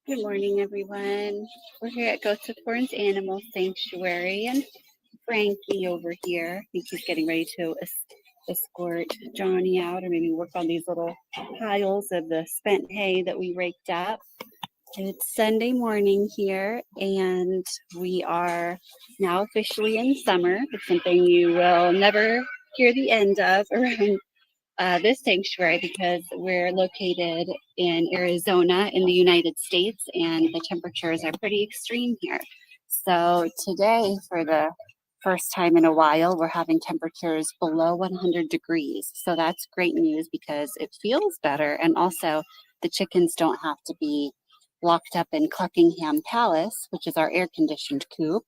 Good morning, everyone. We're here at Ghost of Thorns Animal Sanctuary, and Frankie over here, I think he's getting ready to escort Johnny out, or maybe work on these little piles of the spent hay that we raked up. It's Sunday morning here, and we are now officially in summer. It's something you will never hear the end of around this sanctuary because we're located in Arizona in the United States, and the temperatures are pretty extreme here. So today, for the first time in a while, we're having temperatures below 100 degrees. So that's great news because it feels better, and also the chickens don't have to be locked up in Cluckingham Palace, which is our air-conditioned coop.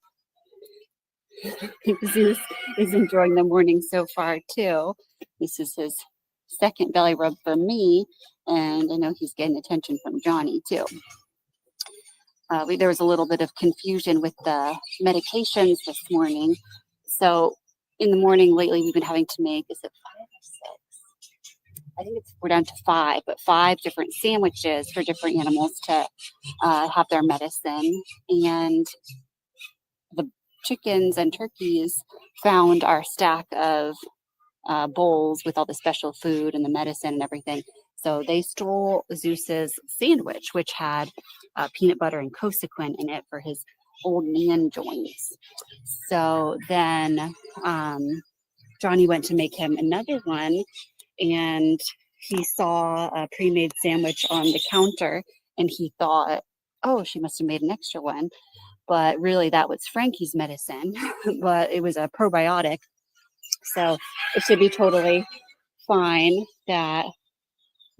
Zeus is enjoying the morning so far too. This is his second belly rub for me, and I know he's getting attention from Johnny too. There was a little bit of confusion with the medications this morning. So in the morning lately, we've been having to make, is it 5 or 6? I think we're down to 5, but 5 different sandwiches for different animals to have their medicine. And the chickens and turkeys found our stack of bowls with all the special food and the medicine and everything. So they stole Zeus's sandwich, which had peanut butter and Cosequin in it for his old man joints. So then Johnny went to make him another one, and he saw a pre-made sandwich on the counter, and he thought, oh, she must have made an extra one. But really, that was Frankie's medicine, but it was a probiotic. So it should be totally fine that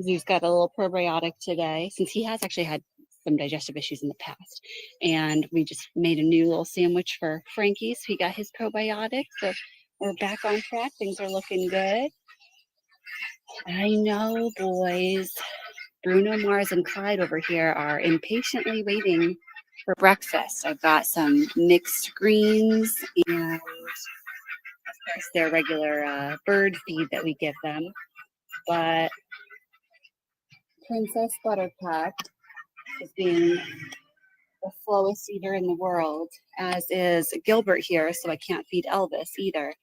Zeus got a little probiotic today, since he has actually had some digestive issues in the past. And we just made a new little sandwich for Frankie, so he got his probiotic. So we're back on track. Things are looking good. I know, boys. Bruno, Mars, and Clyde over here are impatiently waiting for breakfast. I've got some mixed greens and, of course, their regular bird feed that we give them. But Princess Buttercup is being the slowest eater in the world, as is Gilbert here, so I can't feed Elvis either.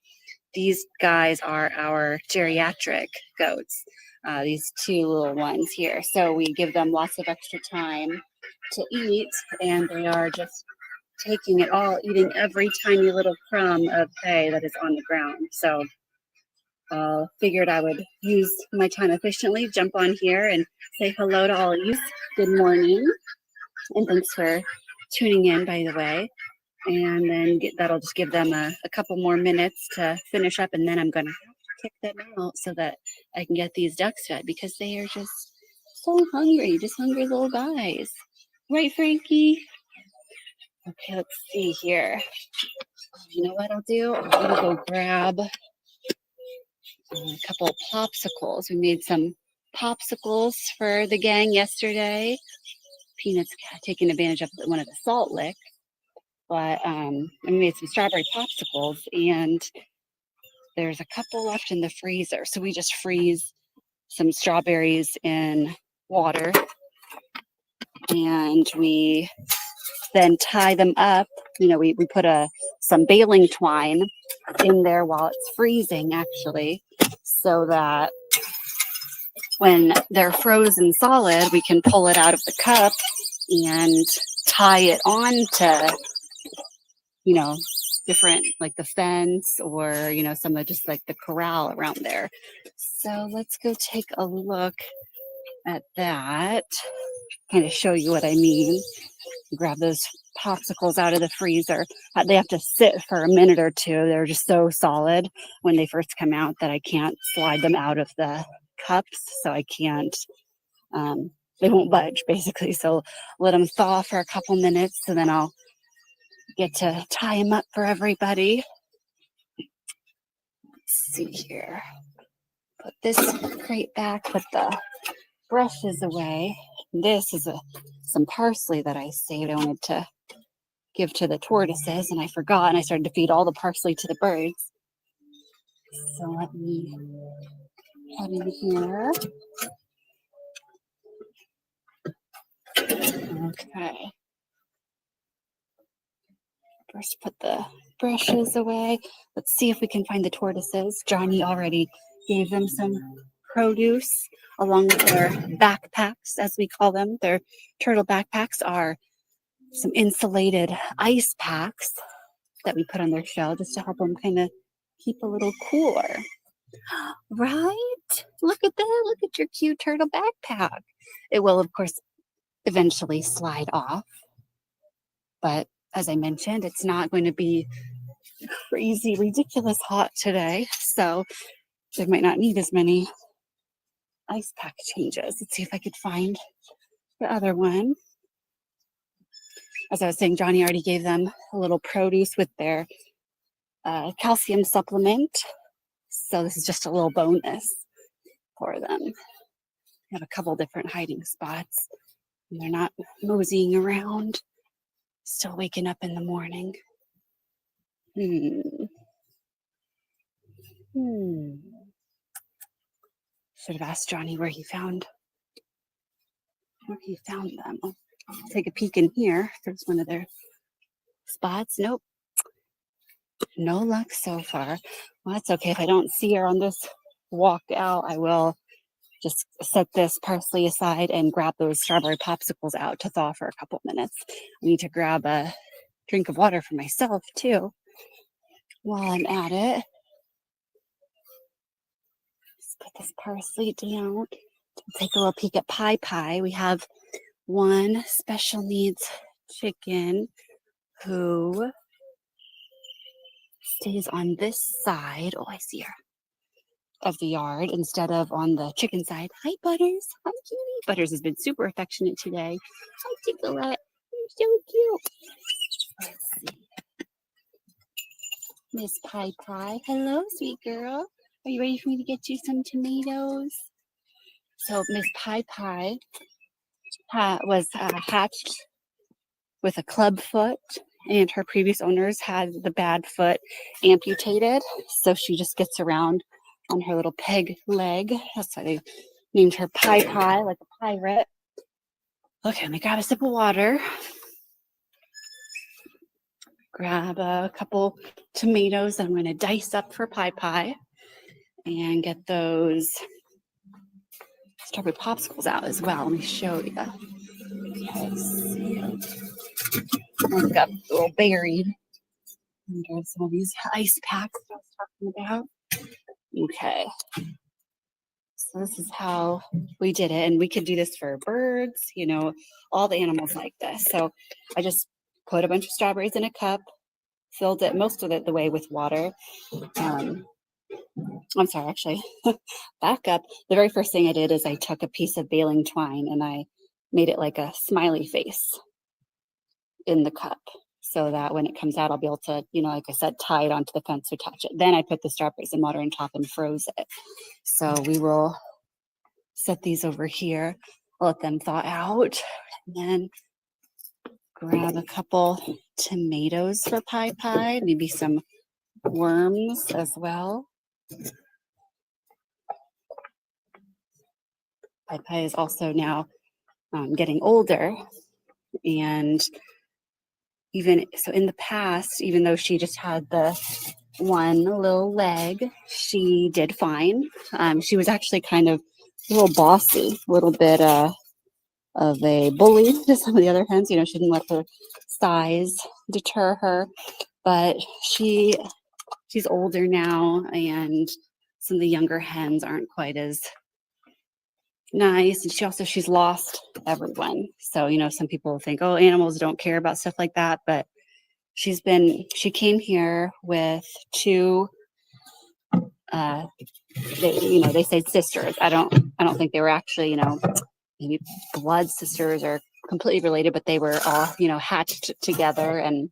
These guys are our geriatric goats, these 2 little ones here. So we give them lots of extra time to eat, and they are just taking it all, eating every tiny little crumb of hay that is on the ground. So figured I would use my time efficiently, jump on here and say hello to all of you. Good morning, and thanks for tuning in, by the way. And then that'll just give them a couple more minutes to finish up, and then I'm going to kick them out so that I can get these ducks fed, because they are just so hungry, just hungry little guys. Right, Frankie? Okay, let's see here. You know what I'll do? I'm going to go grab a couple of popsicles. We made some popsicles for the gang yesterday. Peanut's taking advantage of one of the salt licks. But I made some strawberry popsicles, and there's a couple left in the freezer. So we just freeze some strawberries in water, and we then tie them up. You know, we put some baling twine in there while it's freezing, actually, so that when they're frozen solid, we can pull it out of the cup and tie it on to, you know, different, like the fence, or, you know, some of just like the corral around there. So let's go take a look at that, kind of show you what I mean. Grab those popsicles out of the freezer. They have to sit for a minute or two. They're just so solid when they first come out that I can't slide them out of the cups, so I can't, they won't budge basically. So let them thaw for a couple minutes, and then I'll get to tie them up for everybody. Let's see here. Put this crate back, put the brushes away. This is some parsley that I saved. I wanted to give to the tortoises, and I forgot, and I started to feed all the parsley to the birds. So let me head in here. Okay. First, put the brushes away. Let's see if we can find the tortoises. Johnny already gave them some produce along with their backpacks, as we call them. Their turtle backpacks are some insulated ice packs that we put on their shell just to help them kind of keep a little cooler. Right? Look at that. Look at your cute turtle backpack. It will, of course, eventually slide off. But as I mentioned, it's not going to be crazy, ridiculous hot today. So they might not need as many ice pack changes. Let's see if I could find the other one. As I was saying, Johnny already gave them a little produce with their calcium supplement. So this is just a little bonus for them. They have a couple different hiding spots. And they're not moseying around, still waking up in the morning. Should have asked Johnny where he found them. I'll take a peek in here. There's one of their spots. Nope. No luck so far. Well, that's okay. If I don't see her on this walk out, I will just set this parsley aside and grab those strawberry popsicles out to thaw for a couple minutes. I need to grab a drink of water for myself too while I'm at it. Let's put this parsley down. Take a little peek at Pie. We have one special needs chicken who stays on this side. Oh, I see her. Of the yard instead of on the chicken side. Hi, Butters. Hi, cutie. Butters has been super affectionate today. Hi, Ticklet. You're so cute. Let's see. Miss Pie. Hello, sweet girl. Are you ready for me to get you some tomatoes? So Miss Pie was hatched with a club foot, and her previous owners had the bad foot amputated, so she just gets around on her little peg leg. That's why they named her Pie, like a pirate. Okay, let me grab a sip of water. Grab a couple tomatoes that I'm going to dice up for Pie, and get those strawberry popsicles out as well. Let me show you. Okay, see. I've got a little buried under some of these ice packs that I was talking about. Okay. So this is how we did it. And we could do this for birds, all the animals like this. So I just put a bunch of strawberries in a cup, filled it most of it the way with water. I'm sorry, actually, back up. The very first thing I did is I took a piece of baling twine and I made it like a smiley face in the cup so that when it comes out, I'll be able to, like I said, tie it onto the fence or touch it. Then I put the strawberries in water on top and froze it. So we will set these over here. I'll let them thaw out, and then grab a couple tomatoes for Pie, maybe some worms as well. Pie is also now getting older, and even so in the past, even though she just had the one little leg, she did fine. She was actually kind of a little bossy, a little bit of a bully to some of the other hens. She didn't let her size deter her, but she's older now, and some of the younger hens aren't quite as nice. And she's lost everyone. So, some people think, oh, animals don't care about stuff like that, but she came here with two they say sisters. I don't think they were actually, maybe blood sisters or completely related, but they were all, hatched together, and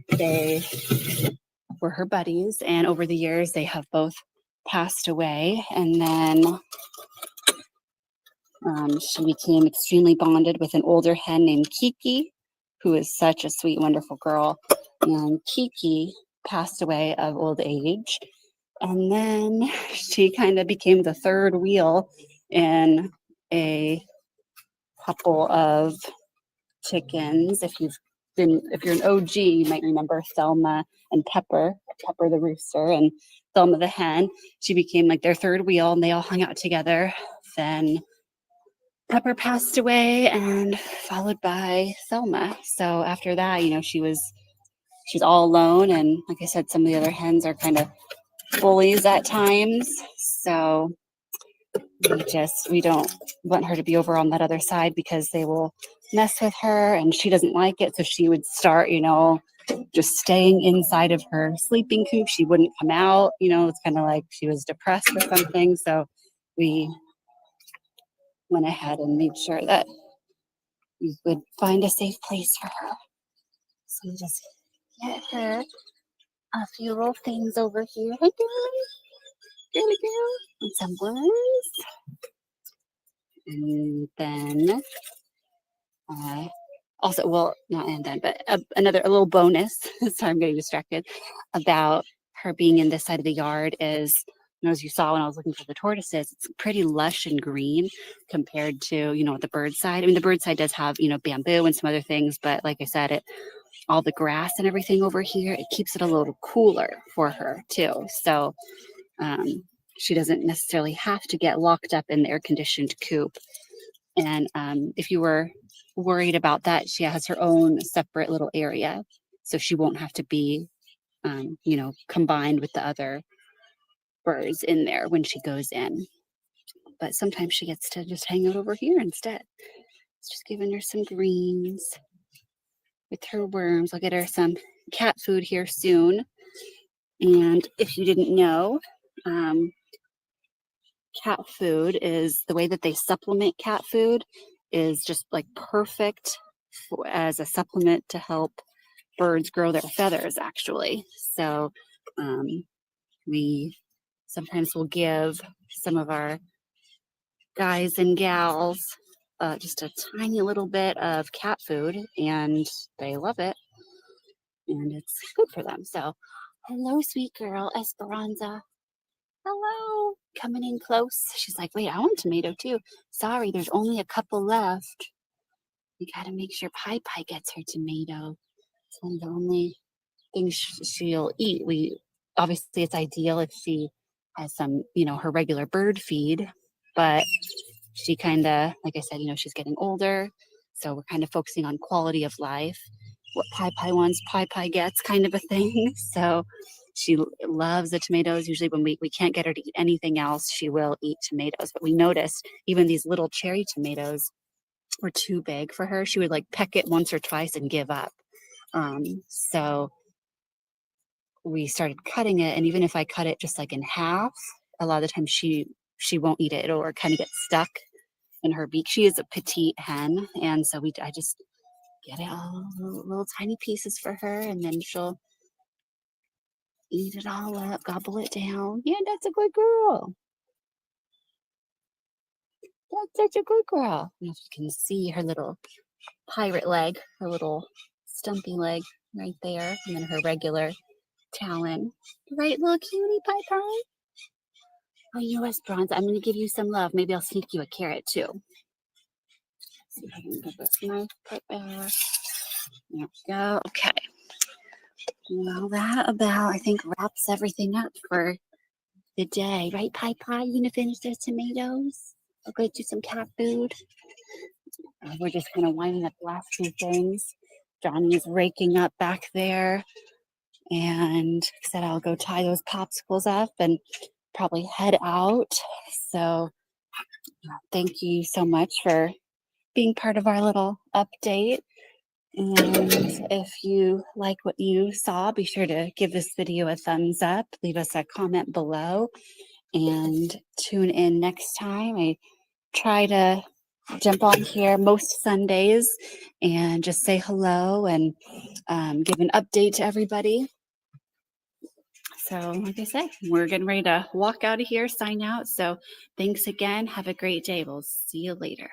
they were her buddies. And over the years, they have both passed away. And then she became extremely bonded with an older hen named Kiki, who is such a sweet, wonderful girl. And Kiki passed away of old age. And then she kind of became the third wheel in a couple of chickens. If you're an OG, you might remember Thelma and Pepper the rooster and Thelma the hen. She became like their third wheel, and they all hung out together. Then Pepper passed away, and followed by Thelma. So after that, she's all alone, and like I said, some of the other hens are kind of bullies at times. So we don't want her to be over on that other side because they will mess with her, and she doesn't like it. So she would start, just staying inside of her sleeping coop. She wouldn't come out. It's kind of like she was depressed or something. So we went ahead and made sure that we would find a safe place for her. So we just get her a few little things over here. Hey, girly girl, and some worms. And then also, well, not and then, but a little bonus. Sorry, I'm getting distracted. About her being in this side of the yard is, as you saw when I was looking for the tortoises, it's pretty lush and green compared to, the bird side. I mean, the bird side does have, bamboo and some other things, but like I said, all the grass and everything over here, it keeps it a little cooler for her too. So she doesn't necessarily have to get locked up in the air-conditioned coop. And if you were worried about that, she has her own separate little area, so she won't have to be, combined with the other birds in there when she goes in. But sometimes she gets to just hang out over here instead. It's just giving her some greens with her worms. I'll get her some cat food here soon. And if you didn't know, cat food is the way that they supplement cat food is just like perfect as a supplement to help birds grow their feathers, actually. So we sometimes will give some of our guys and gals just a tiny little bit of cat food, and they love it, and it's good for them. So hello, sweet girl Esperanza. Hello. Coming in close. She's like, wait, I want tomato too. Sorry, there's only a couple left. We got to make sure Pie Pie gets her tomato. It's one of the only things she'll eat. Obviously, it's ideal if she has some, her regular bird feed, but she kind of, like I said, she's getting older. So we're kind of focusing on quality of life. What Pie Pie wants, Pie Pie gets, kind of a thing. So she loves the tomatoes. Usually when we can't get her to eat anything else, she will eat tomatoes. But we noticed even these little cherry tomatoes were too big for her. She would like peck it once or twice and give up. So we started cutting it. And even if I cut it just like in half, a lot of the time she won't eat it. It'll kind of get stuck in her beak. She is a petite hen. And so I just get it all little tiny pieces for her, and then she'll eat it all up, gobble it down. Yeah, that's a good girl. That's such a good girl. And if you can see her little pirate leg, her little stumpy leg right there, and then her regular talon. Right, little cutie Pie Pie? Oh, you Esperanza, I'm going to give you some love. Maybe I'll sneak you a carrot too. Let's see if I can get this knife right there. There we go. Okay. Well, that I think, wraps everything up for the day. Right, Pie Pie? You gonna finish those tomatoes? I'll go do some cat food. We're just kind of winding up the last few things. Johnny's raking up back there. And like I said, I'll go tie those popsicles up and probably head out. So thank you so much for being part of our little update. And if you like what you saw, be sure to give this video a thumbs up, leave us a comment below, and tune in next time. I try to jump on here most Sundays and just say hello and give an update to everybody. So like I said, we're getting ready to walk out of here, sign out. So thanks again. Have a great day. We'll see you later.